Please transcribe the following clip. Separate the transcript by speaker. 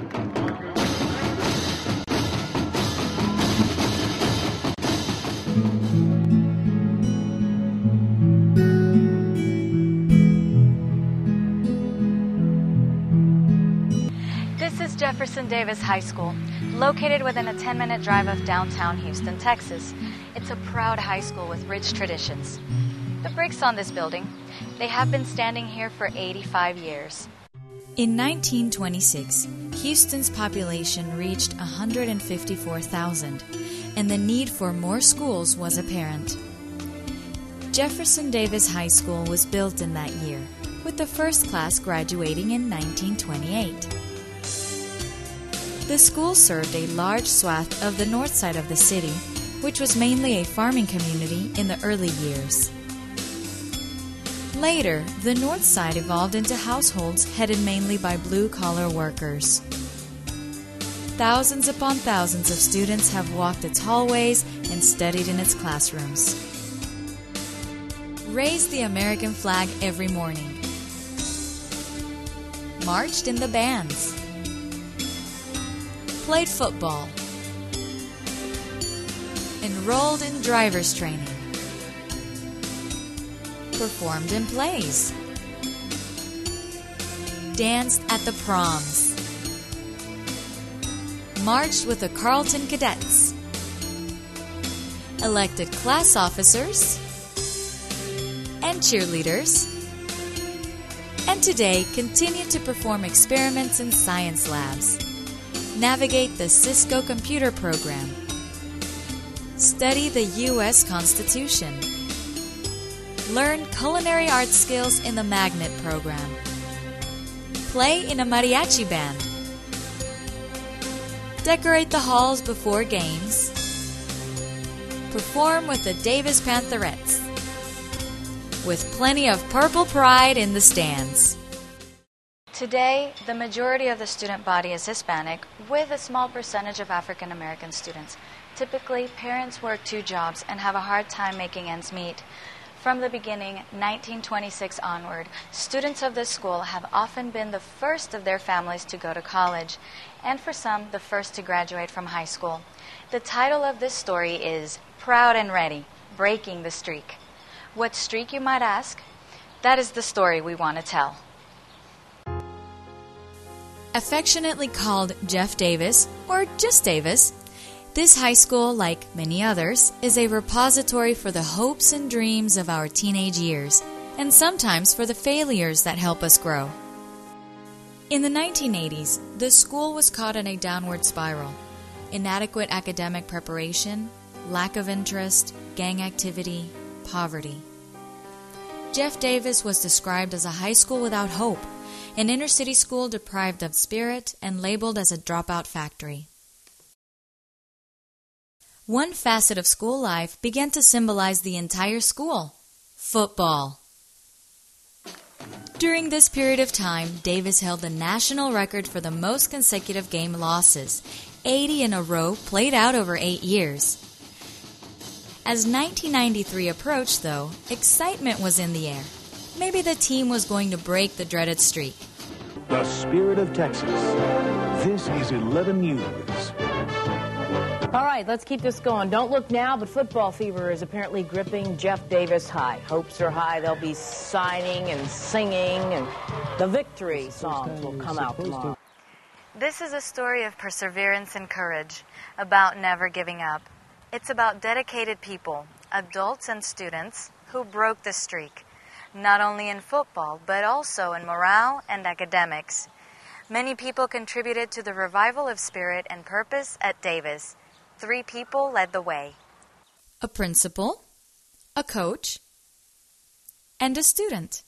Speaker 1: This is Jefferson Davis High School, located within a 10-minute drive of downtown Houston, Texas. It's a proud high school with rich traditions. The bricks on this building, they have been standing here for 85 years. In 1926, Houston's population reached 154,000, and the need for more schools was apparent. Jefferson Davis High School was built in that year, with the first class graduating in 1928. The school served a large swath of the north side of the city, which was mainly a farming community in the early years. Later, the north side evolved into households headed mainly by blue-collar workers. Thousands upon thousands of students have walked its hallways and studied in its classrooms. Raised the American flag every morning. Marched in the bands. Played football. Enrolled in driver's training. Performed in plays. Danced at the proms. Marched with the Carlton Cadets. Elected class officers and cheerleaders. And today continue to perform experiments in science labs. Navigate the Cisco computer program. Study the U.S. Constitution. Learn culinary art skills in the Magnet program. Play in a mariachi band. Decorate the halls before games. Perform with the Davis Pantherettes. With plenty of purple pride in the stands. Today, the majority of the student body is Hispanic, with a small percentage of African American students. Typically, parents work 2 jobs and have a hard time making ends meet. From the beginning, 1926 onward, students of this school have often been the first of their families to go to college, and for some, the first to graduate from high school. The title of this story is Proud and Ready, Breaking the Streak. What streak, you might ask? That is the story we want to tell. Affectionately called Jeff Davis, or just Davis, this high school, like many others, is a repository for the hopes and dreams of our teenage years, and sometimes for the failures that help us grow. In the 1980s, the school was caught in a downward spiral. Inadequate academic preparation, lack of interest, gang activity, poverty. Jeff Davis was described as a high school without hope, an inner-city school deprived of spirit and labeled as a dropout factory. One facet of school life began to symbolize the entire school: football. During this period of time, Davis held the national record for the most consecutive game losses, 80 in a row played out over 8 years. As 1993 approached, though, excitement was in the air. Maybe the team was going to break the dreaded streak.
Speaker 2: The spirit of Texas. This is 11 News.
Speaker 3: All right, let's keep this going. Don't look now, but football fever is apparently gripping Jeff Davis high. Hopes are high. They'll be signing and singing, and the victory songs will come out tomorrow.
Speaker 1: This is a story of perseverance and courage, about never giving up. It's about dedicated people, adults and students, who broke the streak, not only in football, but also in morale and academics. Many people contributed to the revival of spirit and purpose at Davis. 3 people led the way: a principal, a coach, and a student.